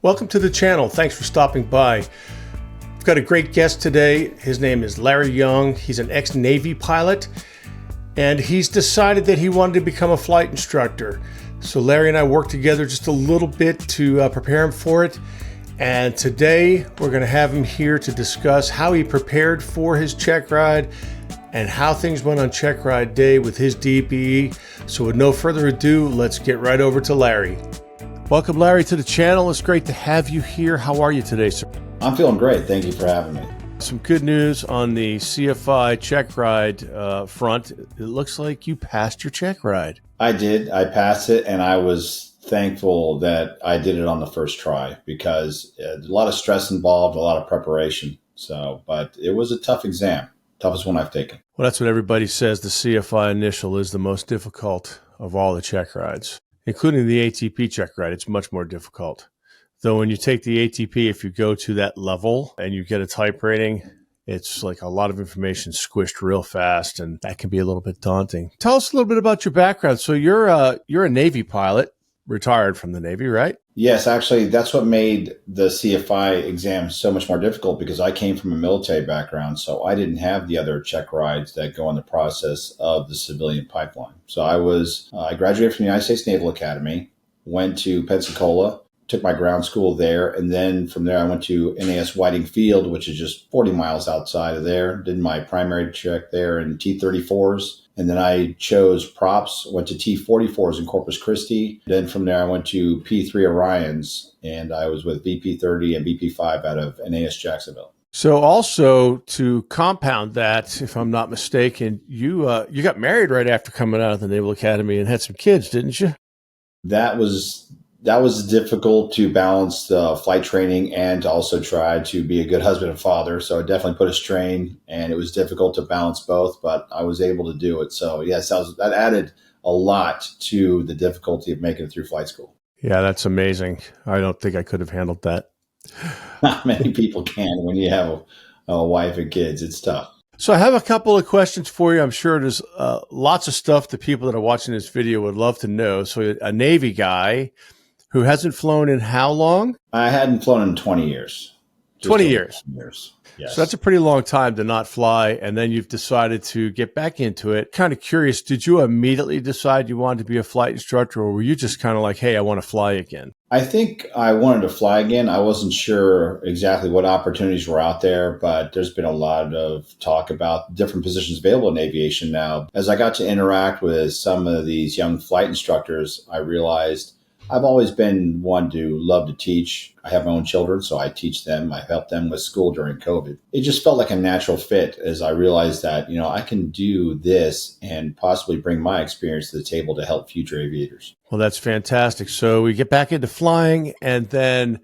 Welcome to the channel. Thanks for stopping by. We've got a great guest today. His name is Larry Young. He's an ex-Navy pilot, and he's decided that he wanted to become a flight instructor. So Larry and I worked together just a little bit to prepare him for it. And today we're going to have him here to discuss how he prepared for his check ride and how things went on check ride day with his DPE. So with no further ado, let's get right over to Larry. Welcome, Larry, to the channel. It's great to have you here. How are you today, sir? I'm feeling great. Thank you for having me. Some good news on the CFI check ride front. It looks like you passed your check ride. I did. I passed it, and I was thankful that I did it on the first try because a lot of stress involved, a lot of preparation. But it was a tough exam, toughest one I've taken. Well, that's what everybody says. The CFI initial is the most difficult of all the check rides, including the ATP check ride. It's much more difficult. Though when you take the ATP, if you go to that level and you get a type rating, it's like a lot of information squished real fast, and that can be a little bit daunting. Tell us a little bit about your background. So you're a Navy pilot, retired from the Navy, right? Yes, actually, that's what made the CFI exam so much more difficult because I came from a military background, so I didn't have the other check rides that go in the process of the civilian pipeline. So I graduated from the United States Naval Academy, went to Pensacola, took my ground school there, and then from there I went to NAS Whiting Field, which is just 40 miles outside of there, did my primary check there in T-34s. And then I chose props, went to T-44s in Corpus Christi. Then from there, I went to P-3 Orions, and I was with BP-30 and BP-5 out of NAS Jacksonville. So also to compound that, if I'm not mistaken, you got married right after coming out of the Naval Academy and had some kids, didn't you? That was difficult to balance the flight training and to also try to be a good husband and father. So it definitely put a strain, and it was difficult to balance both, but I was able to do it. So yes, that added a lot to the difficulty of making it through flight school. Yeah, that's amazing. I don't think I could have handled that. Not many people can when you have a wife and kids. It's tough. So I have a couple of questions for you. I'm sure there's lots of stuff that people that are watching this video would love to know. So a Navy guy who hasn't flown in how long? I hadn't flown in 20 years. 20 years. Yes. So that's a pretty long time to not fly, and then you've decided to get back into it. Kind of curious, did you immediately decide you wanted to be a flight instructor, or were you just kind of like, hey, I want to fly again? I think I wanted to fly again. I wasn't sure exactly what opportunities were out there, but there's been a lot of talk about different positions available in aviation now. As I got to interact with some of these young flight instructors, I realized I've always been one to love to teach. I have my own children, so I teach them. I help them with school during COVID. It just felt like a natural fit as I realized that, I can do this and possibly bring my experience to the table to help future aviators. Well, that's fantastic. So we get back into flying, and then,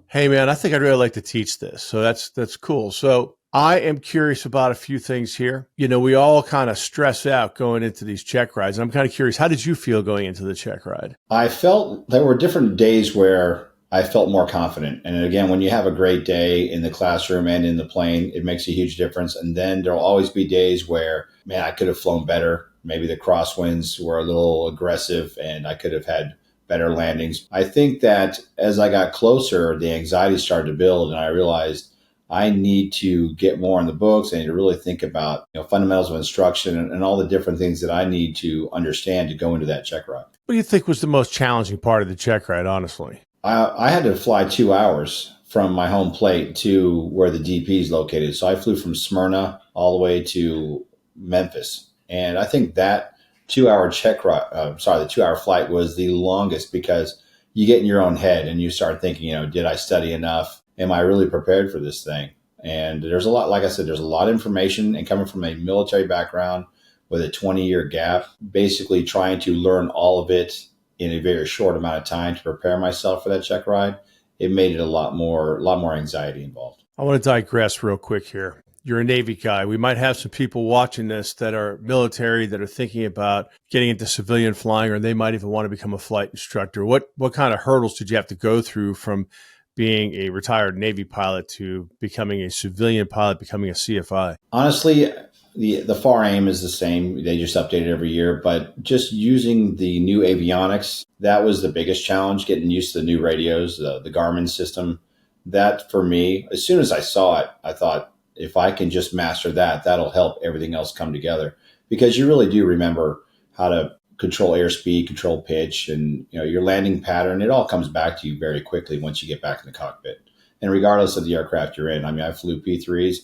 hey, man, I think I'd really like to teach this. So that's cool. So I am curious about a few things here. We all kind of stress out going into these check rides. And I'm kind of curious, how did you feel going into the check ride? I felt there were different days where I felt more confident. And again, when you have a great day in the classroom and in the plane, it makes a huge difference. And then there'll always be days where, man, I could have flown better. Maybe the crosswinds were a little aggressive and I could have had better landings. I think that as I got closer, the anxiety started to build, and I realized I need to get more in the books. I need to really think about fundamentals of instruction and all the different things that I need to understand to go into that check ride. What do you think was the most challenging part of the check ride, honestly? I had to fly 2 hours from my home plate to where the DP is located. So I flew from Smyrna all the way to Memphis. And I think that 2 hour the 2 hour flight was the longest because you get in your own head and you start thinking, did I study enough? Am I really prepared for this thing? And there's a lot, like I said, there's a lot of information, and coming from a military background with a 20-year gap, basically trying to learn all of it in a very short amount of time to prepare myself for that check ride, it made it a lot more anxiety involved. I want to digress real quick here. You're a Navy guy. We might have some people watching this that are military that are thinking about getting into civilian flying, or they might even want to become a flight instructor. What kind of hurdles did you have to go through from being a retired Navy pilot to becoming a civilian pilot, becoming a CFI? Honestly, The FAR aim is the same. They just update it every year. But just using the new avionics, that was the biggest challenge, getting used to the new radios, the Garmin system. That for me, as soon as I saw it, I thought, if I can just master that, that'll help everything else come together. Because you really do remember how to control airspeed, control pitch, and your landing pattern. It all comes back to you very quickly once you get back in the cockpit. And regardless of the aircraft you're in, I mean, I flew P3s,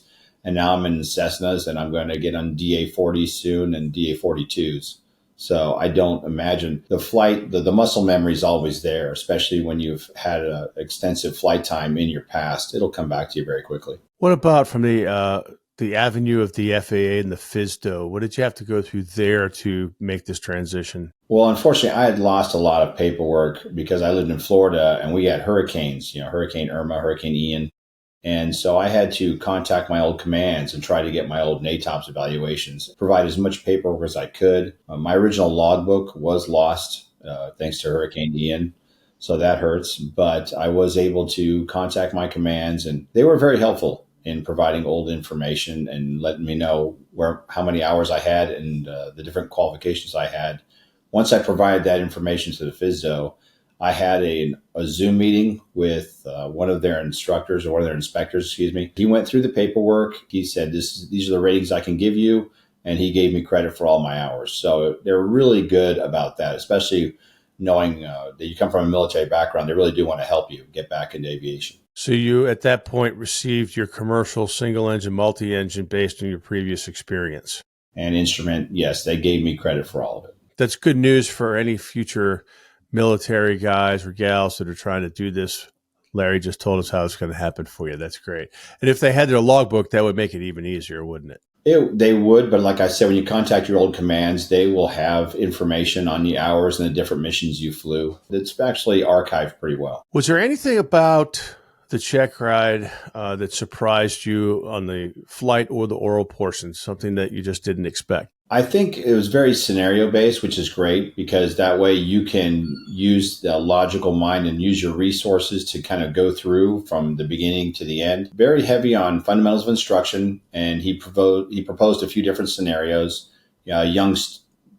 and now I'm in Cessnas, and I'm going to get on DA-40s soon and DA-42s. So I don't imagine the flight, the muscle memory is always there, especially when you've had an extensive flight time in your past. It'll come back to you very quickly. What about from the avenue of the FAA and the FSDO? What did you have to go through there to make this transition? Well, unfortunately, I had lost a lot of paperwork because I lived in Florida and we had hurricanes, Hurricane Irma, Hurricane Ian. And so I had to contact my old commands and try to get my old NATOPS evaluations, provide as much paperwork as I could. My original logbook was lost thanks to Hurricane Ian. So that hurts. But I was able to contact my commands, and they were very helpful in providing old information and letting me know how many hours I had and the different qualifications I had. Once I provided that information to the FSDO, I had a Zoom meeting with one of their instructors or one of their inspectors, excuse me. He went through the paperwork. He said, these are the ratings I can give you. And he gave me credit for all my hours. So they're really good about that, especially knowing that you come from a military background. They really do want to help you get back into aviation. So you, at that point, received your commercial single-engine, multi-engine based on your previous experience. And instrument, yes, they gave me credit for all of it. That's good news for any future military guys or gals that are trying to do this. Larry just told us how it's going to happen for you. That's great. And if they had their logbook, that would make it even easier, wouldn't it? They would, but like I said, when you contact your old commands, they will have information on the hours and the different missions you flew. It's actually archived pretty well. Was there anything about the Checkride that surprised you on the flight or the oral portion, something that you just didn't expect? I think it was very scenario based, which is great because that way you can use the logical mind and use your resources to kind of go through from the beginning to the end. Very heavy on fundamentals of instruction, and he proposed a few different scenarios. A young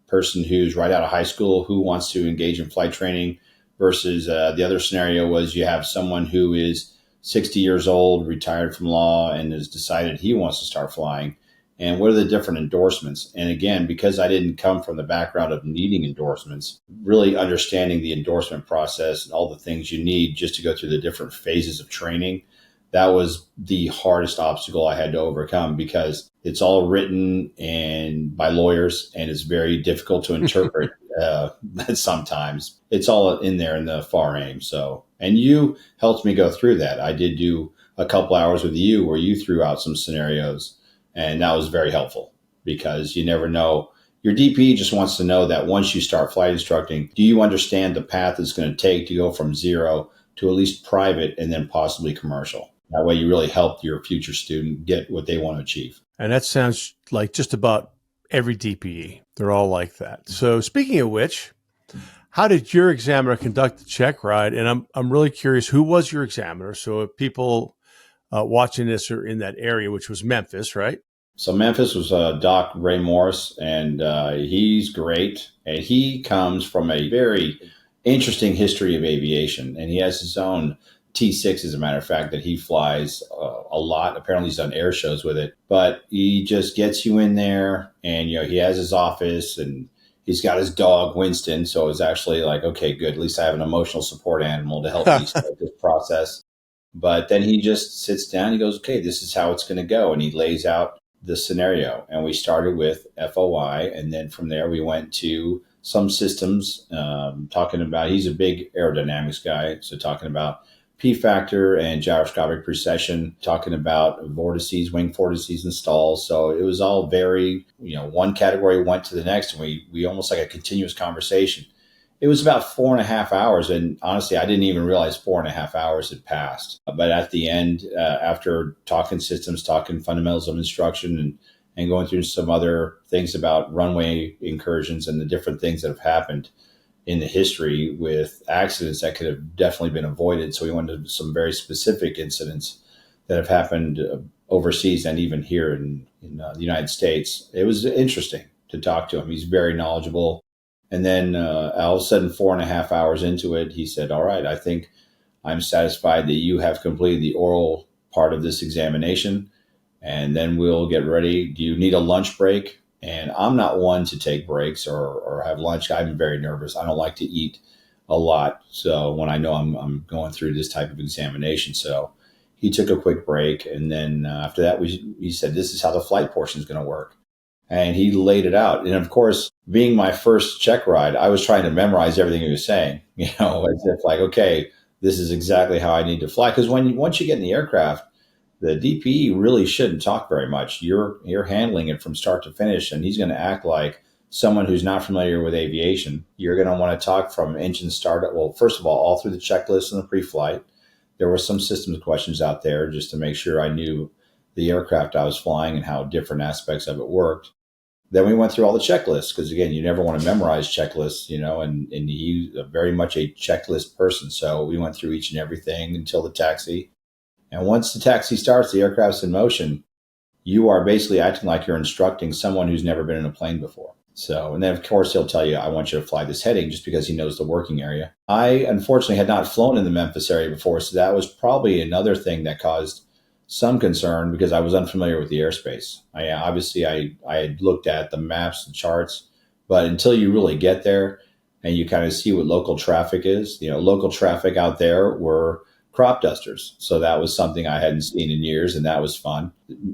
person who's right out of high school who wants to engage in flight training versus the other scenario was you have someone who is 60 years old, retired from law, and has decided he wants to start flying. And what are the different endorsements? And again, because I didn't come from the background of needing endorsements, really understanding the endorsement process and all the things you need just to go through the different phases of training, that was the hardest obstacle I had to overcome because it's all written and by lawyers and it's very difficult to interpret sometimes. It's all in there in the FAR aim. So, and you helped me go through that. I did do a couple hours with you where you threw out some scenarios. And that was very helpful because you never know. Your DP just wants to know that once you start flight instructing, do you understand the path it's going to take to go from zero to at least private and then possibly commercial? That way you really help your future student get what they want to achieve. And that sounds like just about every DPE. They're all like that. So speaking of which, how did your examiner conduct the Checkride? And I'm really curious, who was your examiner? So if people watching this are in that area, which was Memphis, right? So Memphis was Doc Ray Morris, and he's great. And he comes from a very interesting history of aviation, and he has his own T6, as a matter of fact, that he flies a lot. Apparently he's done air shows with it, but he just gets you in there, and he has his office, and he's got his dog, Winston. So it's actually like, okay, good. At least I have an emotional support animal to help me start this process. But then he just sits down, he goes, okay, this is how it's going to go. And he lays out the scenario. And we started with FOI. And then from there, we went to some systems, talking about, he's a big aerodynamics guy. So talking about P factor and gyroscopic precession, talking about vortices, wing vortices and stalls. So it was all very, one category went to the next, and we almost like a continuous conversation. It was about 4.5 hours. And honestly, I didn't even realize 4.5 hours had passed. But at the end, after talking systems, talking fundamentals of instruction and going through some other things about runway incursions and the different things that have happened in the history with accidents that could have definitely been avoided. So we went into some very specific incidents that have happened overseas and even here in the United States. It was interesting to talk to him. He's very knowledgeable. And then all of a sudden, 4.5 hours into it, he said, "All right, I think I'm satisfied that you have completed the oral part of this examination, and then we'll get ready. Do you need a lunch break?" And I'm not one to take breaks or have lunch. I'm very nervous. I don't like to eat a lot. So when I know I'm going through this type of examination, so he took a quick break. And then after that, he said, "This is how the flight portion is going to work." And he laid it out. And of course, being my first check ride, I was trying to memorize everything he was saying, as if like, okay, this is exactly how I need to fly. Because once you get in the aircraft, the DPE really shouldn't talk very much. You're handling it from start to finish, and he's going to act like someone who's not familiar with aviation. You're going to want to talk from engine startup. Well, first of all through the checklist and the pre-flight, there were some systems questions out there just to make sure I knew the aircraft I was flying and how different aspects of it worked. Then we went through all the checklists because, again, you never want to memorize checklists, and he's very much a checklist person. So we went through each and everything until the taxi. And once the taxi starts, the aircraft's in motion, you are basically acting like you're instructing someone who's never been in a plane before. So, and then of course he'll tell you, "I want you to fly this heading," just because he knows the working area. I unfortunately had not flown in the Memphis area before, so that was probably another thing that caused some concern because I was unfamiliar with the airspace. I had looked at the maps and charts, but until you really get there and you kind of see what local traffic is, local traffic out there were crop dusters. So that was something I hadn't seen in years, and that was fun.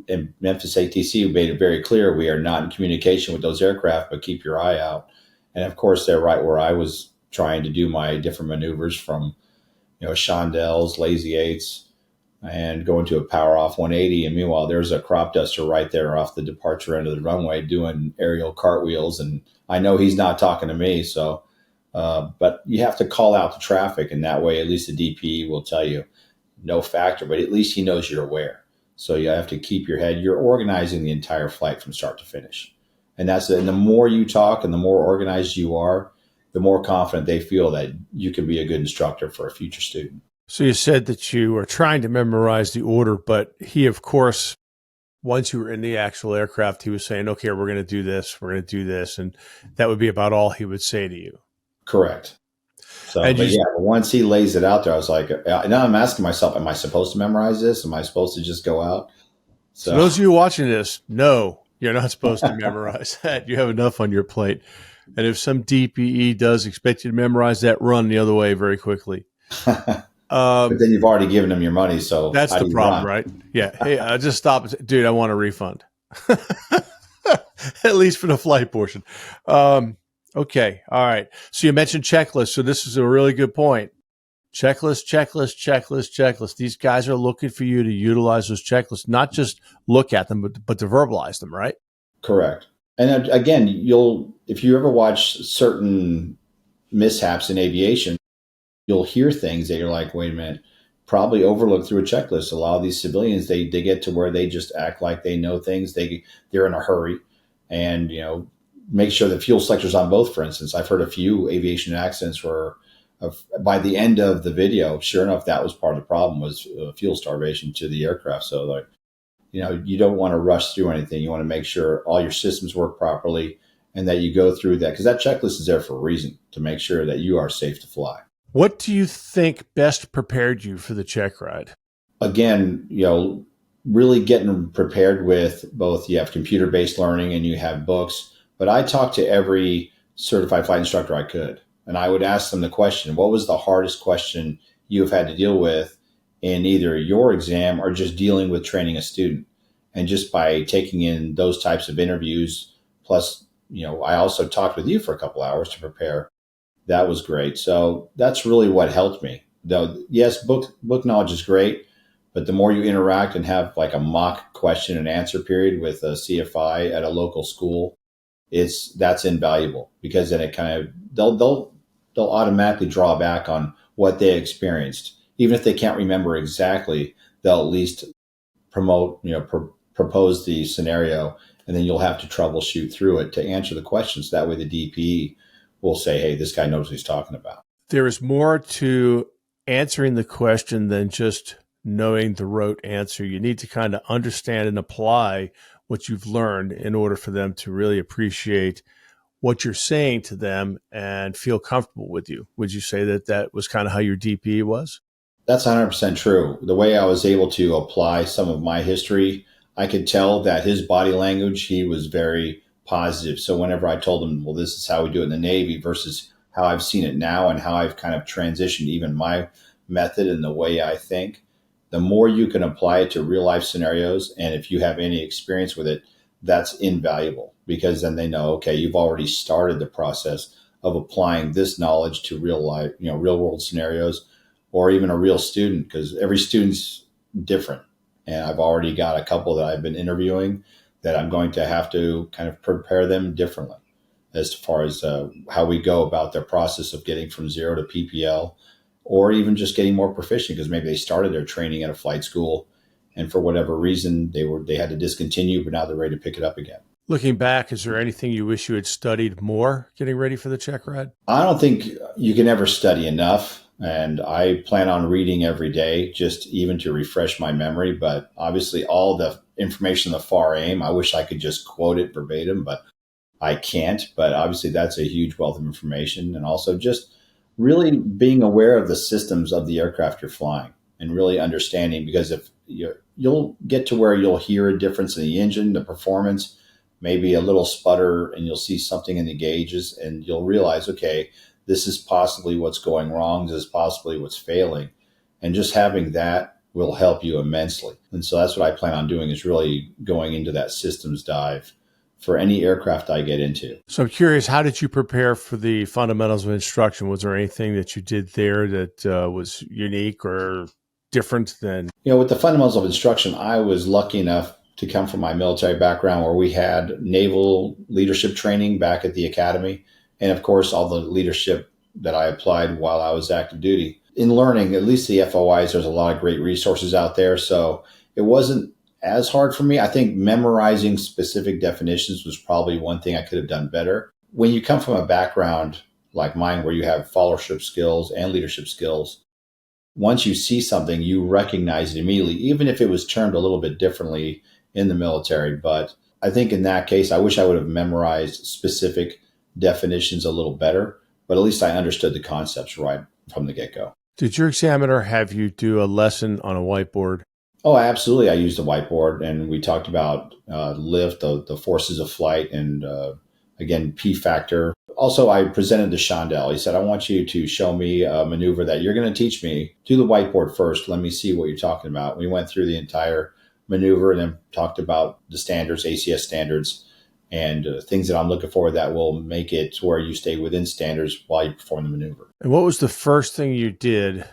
And Memphis ATC made it very clear we are not in communication with those aircraft, but keep your eye out. And of course, they're right where I was trying to do my different maneuvers from, chandelles, lazy eights, and going to a power off 180. And meanwhile, there's a crop duster right there off the departure end of the runway doing aerial cartwheels. And I know he's not talking to me. So, but you have to call out the traffic, and that way, at least the DPE will tell you no factor, but at least he knows you're aware. So you have to keep your head. You're organizing the entire flight from start to finish. And and the more you talk and the more organized you are, the more confident they feel that you can be a good instructor for a future student. So you said that you were trying to memorize the order, but he, of course, once you were in the actual aircraft, he was saying, "Okay, we're going to do this, we're going to do this." And that would be about all he would say to you. Correct. So, once he lays it out there, I was like, now I'm asking myself, am I supposed to memorize this? Am I supposed to just go out? So those of you watching this, no, you're not supposed to memorize that. You have enough on your plate. And if some DPE does expect you to memorize that, run the other way very quickly. But then you've already given them your money. So that's the problem, right? Yeah. Hey, I just stop. Dude, I want a refund. At least for the flight portion. Okay. All right. So you mentioned checklists. So this is a really good point. Checklist. These guys are looking for you to utilize those checklists, not just look at them, but to verbalize them, right? Correct. And again, if you ever watch certain mishaps in aviation, you'll hear things that you're like, wait a minute, probably overlooked through a checklist. A lot of these civilians, they get to where they just act like they know things. They're in a hurry, and make sure the fuel selector's on both. For instance, I've heard a few aviation accidents where by the end of the video, sure enough, that was part of the problem, was fuel starvation to the aircraft. So you don't want to rush through anything. You want to make sure all your systems work properly and that you go through that, because that checklist is there for a reason, to make sure that you are safe to fly. What do you think best prepared you for the check ride? Again, really getting prepared with both, you have computer-based learning and you have books, but I talked to every certified flight instructor I could. And I would ask them the question, what was the hardest question you've had to deal with in either your exam or just dealing with training a student? And just by taking in those types of interviews, plus, I also talked with you for a couple hours to prepare. That was great. So that's really what helped me. Though, yes, book knowledge is great, but the more you interact and have like a mock question and answer period with a CFI at a local school, that's invaluable, because then it kind of, they'll automatically draw back on what they experienced. Even if they can't remember exactly, they'll at least propose the scenario, and then you'll have to troubleshoot through it to answer the questions. That way the DPE will say, hey, this guy knows what he's talking about. There is more to answering the question than just knowing the rote answer. You need to kind of understand and apply what you've learned in order for them to really appreciate what you're saying to them and feel comfortable with you. Would you say that that was kind of how your DP was? That's 100% true. The way I was able to apply some of my history, I could tell that his body language, he was very positive. So whenever I told him, well, this is how we do it in the Navy versus how I've seen it now and how I've kind of transitioned even my method and the way I think, the more you can apply it to real life scenarios. And if you have any experience with it, that's invaluable because then they know, okay, you've already started the process of applying this knowledge to real life, real world scenarios or even a real student because every student's different. And I've already got a couple that I've been interviewing that I'm going to have to kind of prepare them differently as far as how we go about their process of getting from zero to PPL or even just getting more proficient because maybe they started their training at a flight school and for whatever reason they had to discontinue, but now they're ready to pick it up again. Looking back, is there anything you wish you had studied more getting ready for the Checkride? I don't think you can ever study enough. And I plan on reading every day, just even to refresh my memory. But obviously, all the information on the FAR AIM, I wish I could just quote it verbatim, but I can't. But obviously, that's a huge wealth of information. And also just really being aware of the systems of the aircraft you're flying and really understanding, because if you'll get to where you'll hear a difference in the engine, the performance, maybe a little sputter, and you'll see something in the gauges, and you'll realize, okay, this is possibly what's going wrong. This is possibly what's failing. And just having that will help you immensely. And so that's what I plan on doing is really going into that systems dive for any aircraft I get into. So I'm curious, how did you prepare for the fundamentals of instruction? Was there anything that you did there that was unique or different than? With the fundamentals of instruction, I was lucky enough to come from my military background where we had naval leadership training back at the academy. And of course, all the leadership that I applied while I was active duty. In learning, at least the FOIs, there's a lot of great resources out there. So it wasn't as hard for me. I think memorizing specific definitions was probably one thing I could have done better. When you come from a background like mine, where you have followership skills and leadership skills, once you see something, you recognize it immediately, even if it was termed a little bit differently in the military. But I think in that case, I wish I would have memorized specific definitions a little better, but at least I understood the concepts right from the get-go. Did your examiner have you do a lesson on a whiteboard? Oh, absolutely. I used a whiteboard and we talked about lift, the forces of flight, and again, P factor. Also, I presented to Shondell. He said, I want you to show me a maneuver that you're going to teach me. Do the whiteboard first. Let me see what you're talking about. We went through the entire maneuver and then talked about the standards, ACS standards, and things that I'm looking for that will make it to where you stay within standards while you perform the maneuver. And what was the first thing you did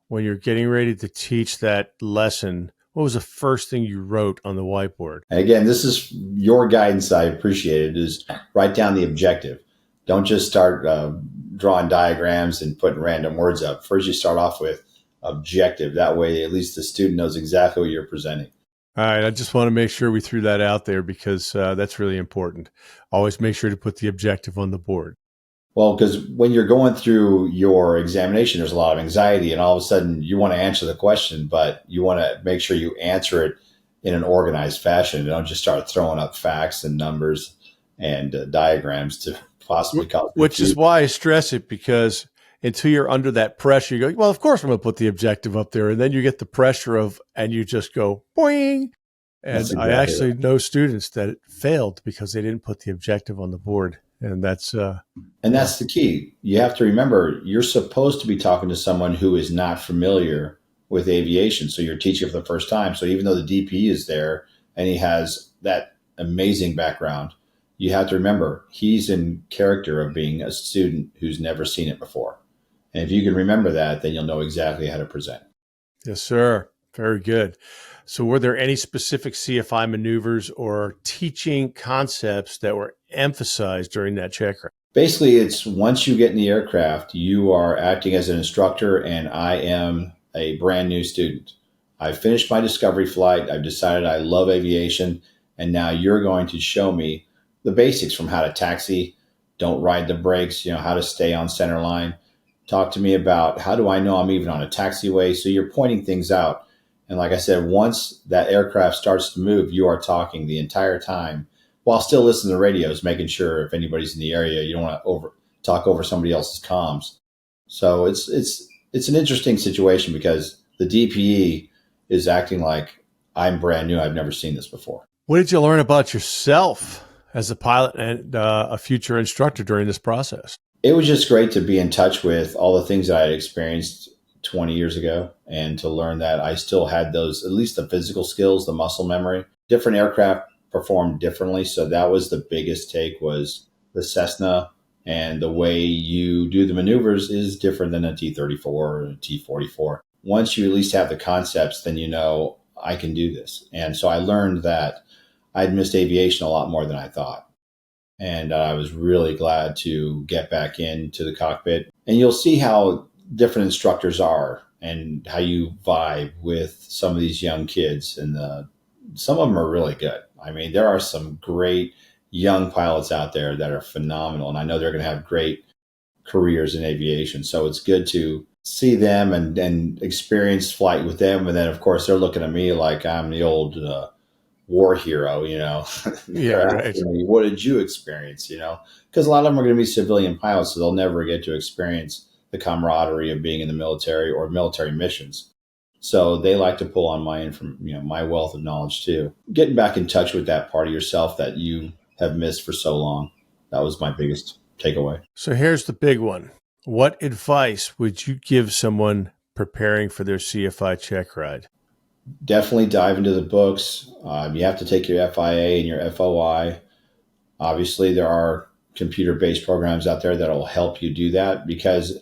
when you're getting ready to teach that lesson? What was the first thing you wrote on the whiteboard? And again, this is your guidance. I appreciate it. Is write down the objective. Don't just start drawing diagrams and putting random words up. First, you start off with objective. That way, at least the student knows exactly what you're presenting. All right. I just want to make sure we threw that out there because that's really important. Always make sure to put the objective on the board. Well, because when you're going through your examination, there's a lot of anxiety and all of a sudden you want to answer the question, but you want to make sure you answer it in an organized fashion. Don't just start throwing up facts and numbers and diagrams to possibly cause Which is why I stress it, because until you're under that pressure, you go, well, of course I'm going to put the objective up there. And then you get the pressure and you just go, boing. And exactly I actually know students that failed because they didn't put the objective on the board. And that's the key. You have to remember, you're supposed to be talking to someone who is not familiar with aviation. So you're teaching for the first time. So even though the DP is there and he has that amazing background, you have to remember he's in character of being a student who's never seen it before. And if you can remember that, then you'll know exactly how to present. Yes, sir. Very good. So were there any specific CFI maneuvers or teaching concepts that were emphasized during that checkride? Basically, it's once you get in the aircraft, you are acting as an instructor, and I am a brand new student. I've finished my discovery flight. I've decided I love aviation, and now you're going to show me the basics from how to taxi, don't ride the brakes, how to stay on center line. Talk to me about how do I know I'm even on a taxiway? So you're pointing things out. And like I said, once that aircraft starts to move, you are talking the entire time while still listening to radios, making sure if anybody's in the area, you don't want to talk over somebody else's comms. So it's an interesting situation because the DPE is acting like I'm brand new. I've never seen this before. What did you learn about yourself as a pilot and a future instructor during this process? It was just great to be in touch with all the things that I had experienced 20 years ago and to learn that I still had those, at least the physical skills, the muscle memory. Different aircraft perform differently. So that was the biggest take, was the Cessna and the way you do the maneuvers is different than a T-34 or a T-44. Once you at least have the concepts, then you know I can do this. And so I learned that I'd missed aviation a lot more than I thought. And I was really glad to get back into the cockpit. And you'll see how different instructors are and how you vibe with some of these young kids. And some of them are really good. I mean, there are some great young pilots out there that are phenomenal. And I know they're going to have great careers in aviation. So it's good to see them and experience flight with them. And then, of course, they're looking at me like I'm the old war hero, you know. Yeah, right. Me, what did you experience, you know? Because a lot of them are going to be civilian pilots, so they'll never get to experience the camaraderie of being in the military or military missions. So they like to pull on my wealth of knowledge too. Getting back in touch with that part of yourself that you have missed for so long. That was my biggest takeaway. So here's the big one. What advice would you give someone preparing for their CFI check ride? Definitely dive into the books. You have to take your FIA and your FOI. Obviously, there are computer-based programs out there that will help you do that, because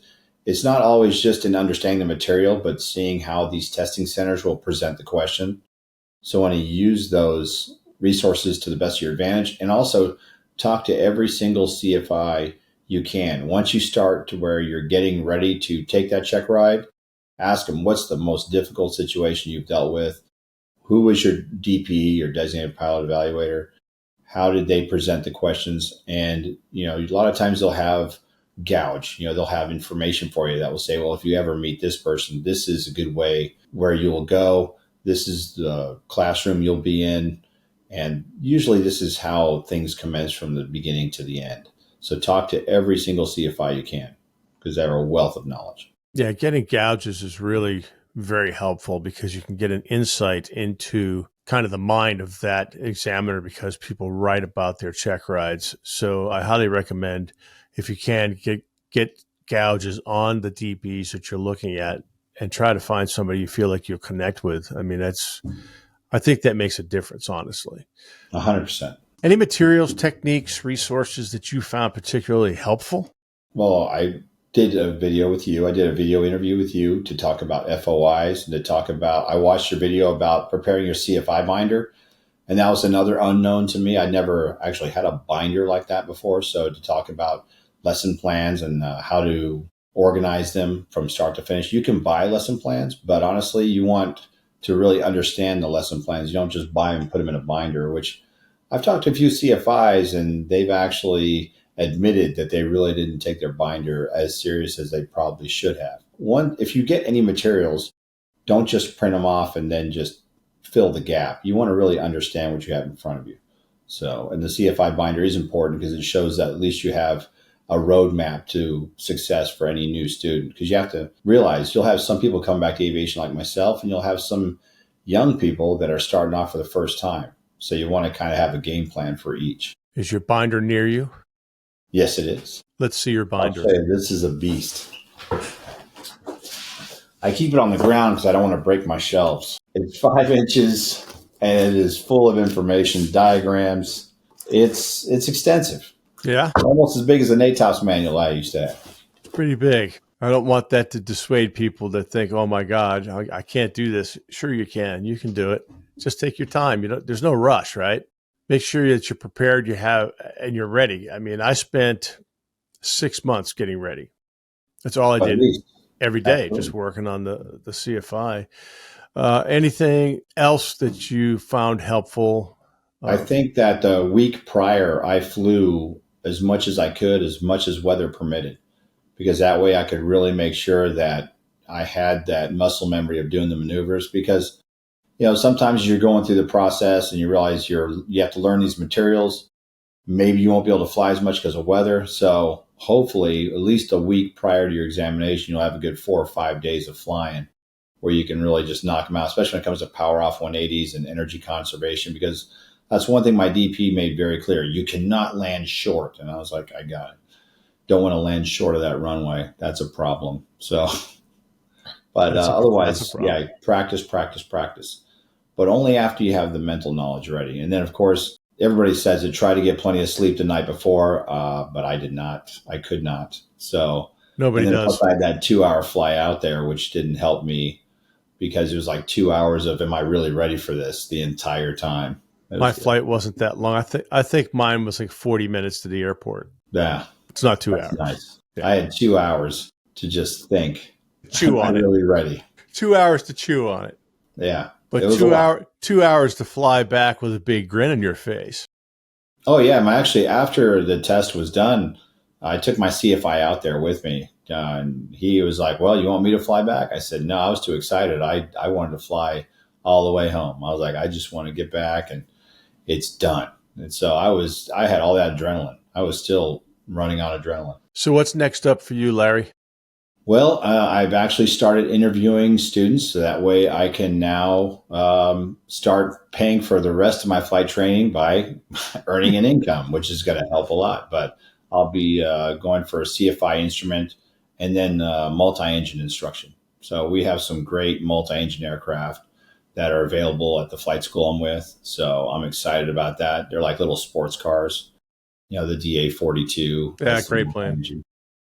it's not always just in understanding the material, but seeing how these testing centers will present the question. So want to use those resources to the best of your advantage, and also talk to every single CFI you can. Once you start to where you're getting ready to take that check ride, ask them, what's the most difficult situation you've dealt with? Who was your DPE, your designated pilot evaluator? How did they present the questions? And, a lot of times they'll have gouge, they'll have information for you that will say, well, if you ever meet this person, this is a good way where you will go. This is the classroom you'll be in. And usually this is how things commence from the beginning to the end. So talk to every single CFI you can, because they're a wealth of knowledge. Yeah, getting gouges is really very helpful because you can get an insight into kind of the mind of that examiner, because people write about their check rides. So I highly recommend, if you can, get gouges on the DBs that you're looking at and try to find somebody you feel like you'll connect with. I mean, I think that makes a difference, honestly. 100%. Any materials, techniques, resources that you found particularly helpful? Well, I did a video with you. I did a video interview with you to talk about FOIs and to talk about, I watched your video about preparing your CFI binder. And that was another unknown to me. I never actually had a binder like that before. So to talk about lesson plans and how to organize them from start to finish. You can buy lesson plans, but honestly, you want to really understand the lesson plans. You don't just buy them and put them in a binder, which I've talked to a few CFIs and they've actually admitted that they really didn't take their binder as serious as they probably should have. One, if you get any materials, don't just print them off and then just fill the gap. You want to really understand what you have in front of you. So, and the CFI binder is important because it shows that at least you have a roadmap to success for any new student. Because you have to realize you'll have some people come back to aviation like myself, and you'll have some young people that are starting off for the first time. So you want to kind of have a game plan for each. Is your binder near you? Yes, it is. Let's see your binder. I'll say this is a beast. I keep it on the ground because I don't want to break my shelves. It's 5 inches and it is full of information, diagrams. It's extensive. Yeah. Almost as big as the NATOS manual I used to have. Pretty big. I don't want that to dissuade people that think, oh my God, I can't do this. Sure you can. You can do it. Just take your time. There's no rush, right? Make sure that you're prepared, and you're ready. I mean, I spent 6 months getting ready. That's all I did every day, absolutely, just working on the CFI. Anything else that you found helpful? I think that the week prior, I flew as much as I could, as much as weather permitted, because that way I could really make sure that I had that muscle memory of doing the maneuvers. Because sometimes you're going through the process and you realize you have to learn these materials. Maybe you won't be able to fly as much because of weather. So hopefully, at least a week prior to your examination, you'll have a good 4 or 5 days of flying where you can really just knock them out, especially when it comes to power off 180s and energy conservation, because that's one thing my DP made very clear. You cannot land short. And I was like, I got it. Don't want to land short of that runway. That's a problem. So, but That's a otherwise, problem. yeah, practice, practice, practice. But only after you have the mental knowledge ready. And then, of course, everybody says to try to get plenty of sleep the night before, but I did not. I could not. So, and Nobody then plus does. I had that 2 hour fly out there, which didn't help me because it was like 2 hours of am I really ready for this the entire time. My flight wasn't that long. I think mine was like 40 minutes to the airport. Yeah, It's not 2 hours. that's nice. Yeah. I had 2 hours to just think, Chew am I on it. really ready? 2 hours to chew on it. Yeah, But it was a lot. 2 hours to fly back with a big grin on your face. Oh yeah, actually after the test was done, I took my CFI out there with me, and he was like, "Well, you want me to fly back?" I said, "No, I was too excited. I wanted to fly all the way home. I was like, I just want to get back, and it's done." And so I had all that adrenaline. I was still running on adrenaline. So what's next up for you, Larry? Well, I've actually started interviewing students, so that way I can now start paying for the rest of my flight training by earning an income, which is going to help a lot. But I'll be going for a CFI instrument and then multi-engine instruction. So we have some great multi-engine aircraft that are available at the flight school I'm with. So I'm excited about that. They're like little sports cars, the DA-42. Yeah, great plane.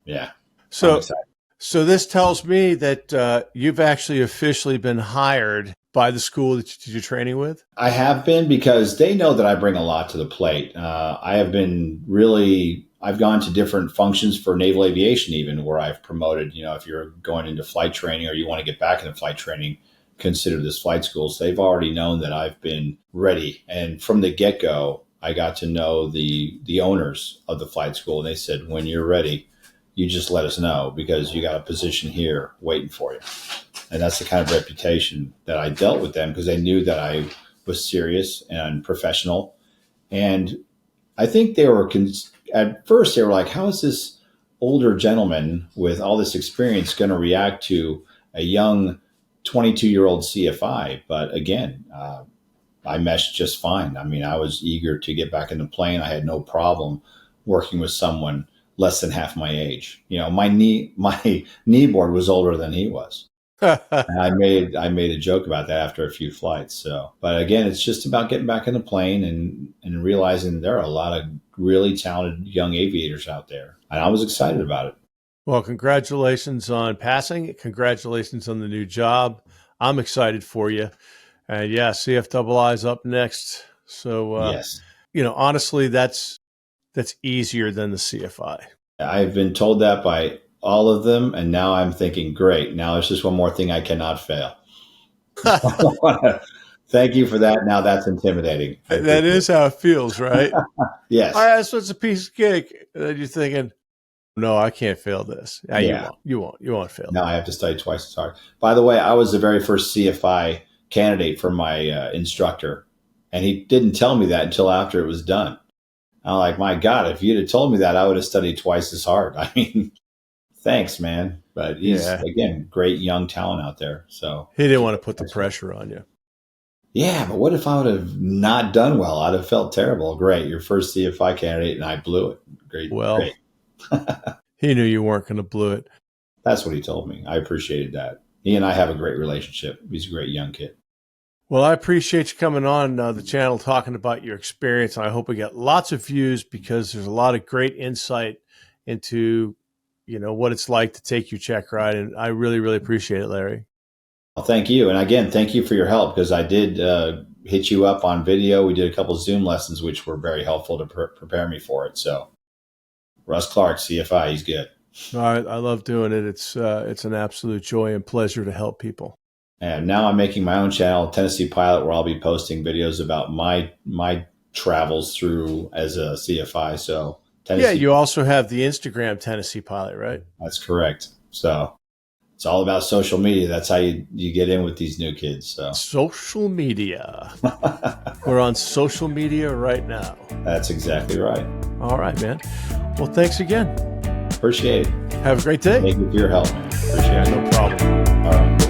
Yeah, I'm So excited. So this tells me that you've actually officially been hired by the school that you did your training with? I have been because they know that I bring a lot to the plate. I've gone to different functions for naval aviation, even where I've promoted, if you're going into flight training or you want to get back into flight training, consider this flight school. So they've already known that I've been ready. And from the get go, I got to know the owners of the flight school. And they said, when you're ready, you just let us know because you got a position here waiting for you. And that's the kind of reputation that I dealt with them because they knew that I was serious and professional. And I think at first they were like, how is this older gentleman with all this experience going to react to a young 22-year-old CFI? But again, I meshed just fine. I mean, I was eager to get back in the plane. I had no problem working with someone less than half my age. My knee board was older than he was. And I made a joke about that after a few flights. So, but again, it's just about getting back in the plane and realizing there are a lot of really talented young aviators out there. And I was excited about it. Well, congratulations on passing. Congratulations on the new job. I'm excited for you. And yeah, CFII is up next. So, Yes. Honestly, that's easier than the CFI. I've been told that by all of them. And now I'm thinking, great. Now there's just one more thing I cannot fail. Thank you for that. Now that's intimidating. That is how it feels, right? Yes. That's what's a piece of cake. And then you're thinking, no, I can't fail this. Yeah. You won't fail. Now I have to study twice as hard. By the way, I was the very first CFI candidate for my instructor. And he didn't tell me that until after it was done. I'm like, my God, if you'd have told me that, I would have studied twice as hard. I mean, thanks, man. But he's, again, great young talent out there. So he didn't want to put the pressure on you. Yeah, but what if I would have not done well? I'd have felt terrible. Great, your first CFI candidate, and I blew it. Great. Well, great. He knew you weren't going to blow it. That's what he told me. I appreciated that. He and I have a great relationship. He's a great young kid. Well, I appreciate you coming on the channel talking about your experience. And I hope we get lots of views because there's a lot of great insight into, what it's like to take your Checkride. And I really, really appreciate it, Larry. Well, thank you. And again, thank you for your help because I did hit you up on video. We did a couple of Zoom lessons, which were very helpful to prepare me for it. So Russ Clark, CFI, he's good. I love doing it. It's an absolute joy and pleasure to help people. And now I'm making my own channel, Tennessee Pilot, where I'll be posting videos about my travels through as a CFI. So Tennessee. Yeah, you also have the Instagram Tennessee Pilot, right? That's correct. So It's all about social media. That's how you get in with these new kids. So social media. We're on social media right now. That's exactly right. All right, man. Well, thanks again. Appreciate it. Have a great day. Thank you for your help, man. Appreciate it. No problem. All right.